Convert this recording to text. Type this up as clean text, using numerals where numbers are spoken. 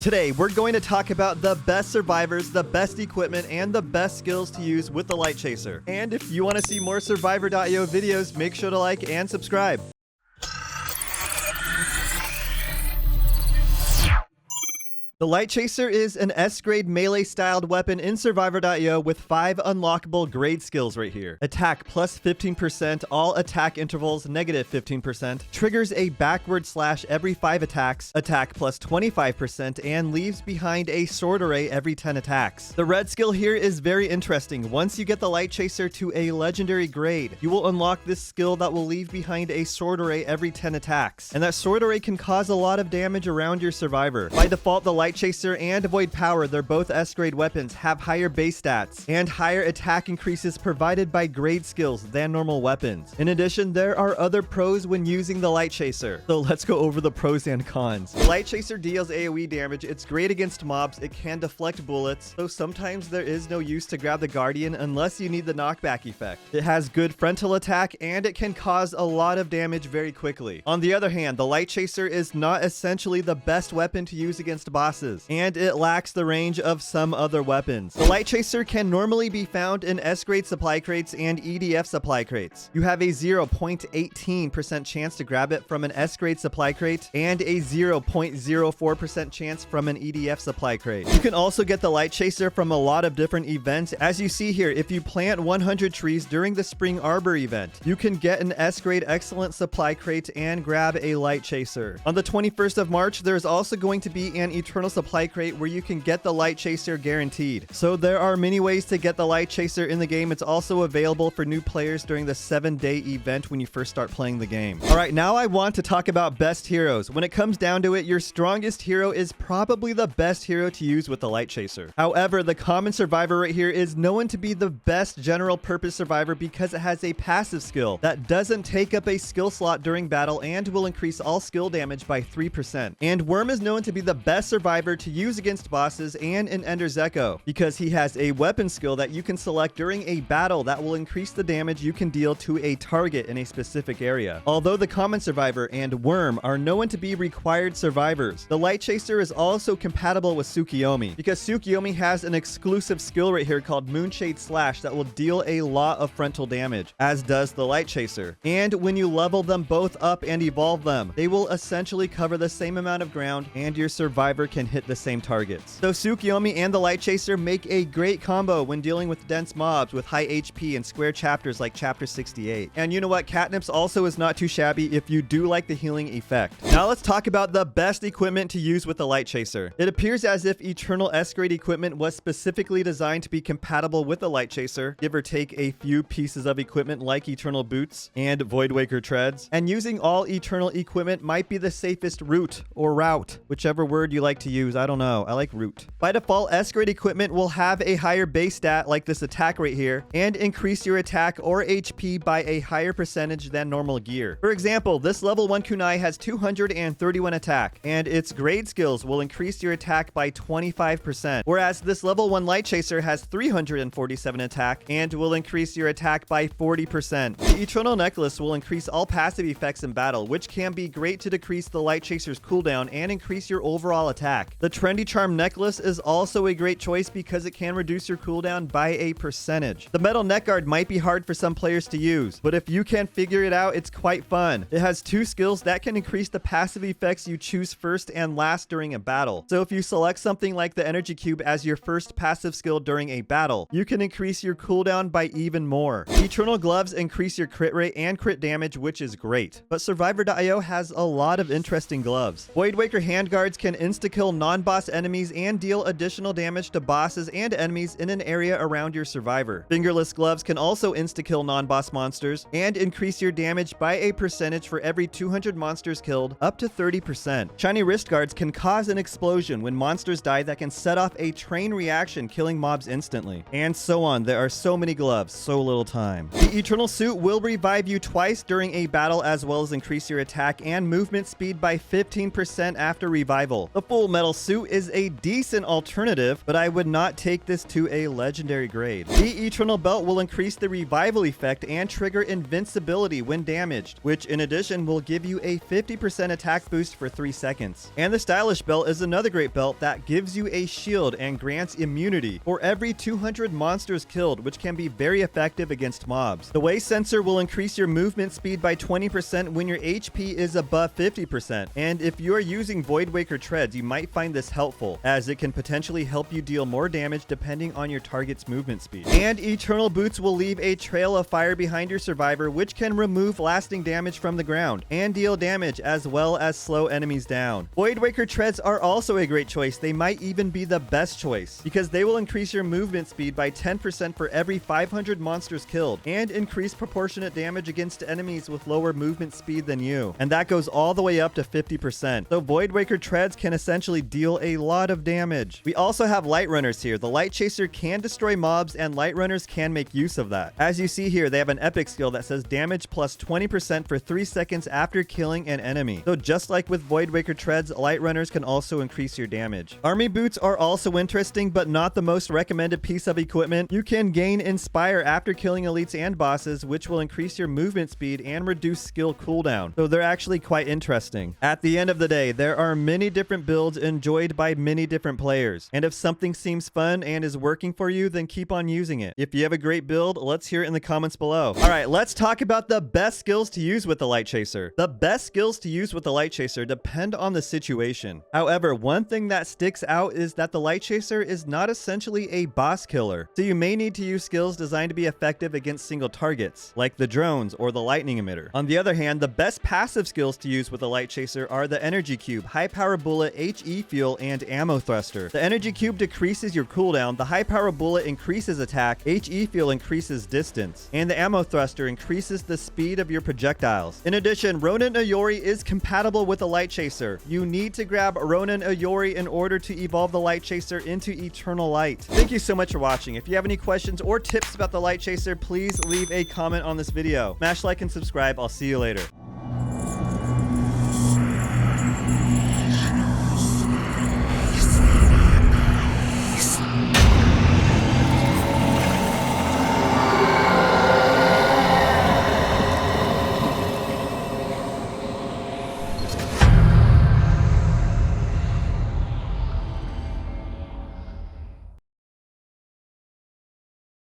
Today, we're going to talk about the best survivors, the best equipment, and the best skills to use with the Lightchaser. And if you want to see more Survivor.io videos, make sure to like and subscribe. The Lightchaser is an S-grade melee-styled weapon in Survivor.io with 5 unlockable grade skills right here. Attack plus 15%, all attack intervals negative 15%, triggers a backward slash every 5 attacks, attack plus 25%, and leaves behind a sword array every 10 attacks. The red skill here is very interesting. Once you get the Lightchaser to a legendary grade, you will unlock this skill that will leave behind a sword array every 10 attacks. And that sword array can cause a lot of damage around your survivor. By default, the Lightchaser and Void Power, they're both S-grade weapons, have higher base stats and higher attack increases provided by grade skills than normal weapons. In addition, there are other pros when using the Lightchaser. So let's go over the pros and cons. The Lightchaser deals AoE damage. It's great against mobs. It can deflect bullets, though sometimes there is no use to grab the Guardian unless you need the knockback effect. It has good frontal attack and it can cause a lot of damage very quickly. On the other hand, the Lightchaser is not essentially the best weapon to use against bosses, and it lacks the range of some other weapons. The Lightchaser can normally be found in S-grade supply crates and EDF supply crates. You have a 0.18% chance to grab it from an S-grade supply crate and a 0.04% chance from an EDF supply crate. You can also get the Lightchaser from a lot of different events. As you see here, if you plant 100 trees during the Spring Arbor event, you can get an S-grade excellent supply crate and grab a Lightchaser. On the 21st of March, there's also going to be an Eternal Supply crate where you can get the Lightchaser guaranteed. So there are many ways to get the Lightchaser in the game. It's also available for new players during the 7-day event when you first start playing the game. Alright, now I want to talk about best heroes. When it comes down to it, your strongest hero is probably the best hero to use with the Lightchaser. However, the common survivor right here is known to be the best general purpose survivor because it has a passive skill that doesn't take up a skill slot during battle and will increase all skill damage by 3%. And Worm is known to be the best survivor to use against bosses and in Ender's Echo because he has a weapon skill that you can select during a battle that will increase the damage you can deal to a target in a specific area. Although the common survivor and Worm are known to be required survivors, the Lightchaser is also compatible with Tsukiyomi because Tsukiyomi has an exclusive skill right here called Moonshade Slash that will deal a lot of frontal damage, as does the Lightchaser. And when you level them both up and evolve them, they will essentially cover the same amount of ground and your survivor can hit the same targets. So Tsukiyomi and the Lightchaser make a great combo when dealing with dense mobs with high HP and square chapters like Chapter 68. And you know what? Catnips also is not too shabby if you do like the healing effect. Now let's talk about the best equipment to use with the Lightchaser. It appears as if Eternal S-grade equipment was specifically designed to be compatible with the Lightchaser, give or take a few pieces of equipment like Eternal Boots and Voldwaker Treads. And using all Eternal equipment might be the safest route, whichever word you like to use. I don't know. I like root. By default, S-grade equipment will have a higher base stat like this attack right here and increase your attack or HP by a higher percentage than normal gear. For example, this level 1 kunai has 231 attack and its grade skills will increase your attack by 25%, whereas this level 1 Lightchaser has 347 attack and will increase your attack by 40%. The Eternal Necklace will increase all passive effects in battle, which can be great to decrease the Lightchaser's cooldown and increase your overall attack. The Trendy Charm Necklace is also a great choice because it can reduce your cooldown by a percentage. The Metal Neckguard might be hard for some players to use, but if you can figure it out, it's quite fun. It has 2 skills that can increase the passive effects you choose first and last during a battle. So if you select something like the Energy Cube as your first passive skill during a battle, you can increase your cooldown by even more. Eternal Gloves increase your crit rate and crit damage, which is great. But Survivor.io has a lot of interesting gloves. Voldwaker Handguards can insta-kill non-boss enemies and deal additional damage to bosses and enemies in an area around your survivor. Fingerless Gloves can also insta-kill non-boss monsters and increase your damage by a percentage for every 200 monsters killed, up to 30%. Shiny Wrist Guards can cause an explosion when monsters die that can set off a train reaction, killing mobs instantly. And so on. There are so many gloves, so little time. The Eternal Suit will revive you twice during a battle as well as increase your attack and movement speed by 15% after revival. The full Metal Suit is a decent alternative, but I would not take this to a legendary grade. The Eternal Belt will increase the revival effect and trigger invincibility when damaged, which in addition will give you a 50% attack boost for 3 seconds. And the Stylish Belt is another great belt that gives you a shield and grants immunity for every 200 monsters killed, which can be very effective against mobs. The Way Sensor will increase your movement speed by 20% when your HP is above 50%. And if you are using Voldwaker Treads, you might find this helpful, as it can potentially help you deal more damage depending on your target's movement speed. And Eternal Boots will leave a trail of fire behind your survivor, which can remove lasting damage from the ground and deal damage as well as slow enemies down. Voldwaker Treads are also a great choice. They might even be the best choice because they will increase your movement speed by 10% for every 500 monsters killed and increase proportionate damage against enemies with lower movement speed than you. And that goes all the way up to 50%. So Voldwaker Treads can essentially deal a lot of damage. We also have Light Runners here. The Lightchaser can destroy mobs and Light Runners can make use of that. As you see here, they have an epic skill that says damage plus 20% for 3 seconds after killing an enemy. So just like with Voldwaker Treads, Light Runners can also increase your damage. Army Boots are also interesting, but not the most recommended piece of equipment. You can gain Inspire after killing elites and bosses, which will increase your movement speed and reduce skill cooldown. So they're actually quite interesting. At the end of the day, there are many different builds enjoyed by many different players. And if something seems fun and is working for you, then keep on using it. If you have a great build, let's hear it in the comments below. All right, let's talk about the best skills to use with the Lightchaser. The best skills to use with the Lightchaser depend on the situation. However, one thing that sticks out is that the Lightchaser is not essentially a boss killer. So you may need to use skills designed to be effective against single targets, like the drones or the lightning emitter. On the other hand, the best passive skills to use with the Lightchaser are the Energy Cube, High Power Bullet, HE Fuel, and Ammo Thruster. The Energy Cube decreases your cooldown, the High Power Bullet increases attack, HE Fuel increases distance, and the Ammo Thruster increases the speed of your projectiles. In addition, Ronin Ayori is compatible with the Lightchaser. You need to grab Ronin Ayori in order to evolve the Lightchaser into Eternal Light. Thank you so much for watching. If you have any questions or tips about the Lightchaser, please leave a comment on this video. Smash like and subscribe. I'll see you later.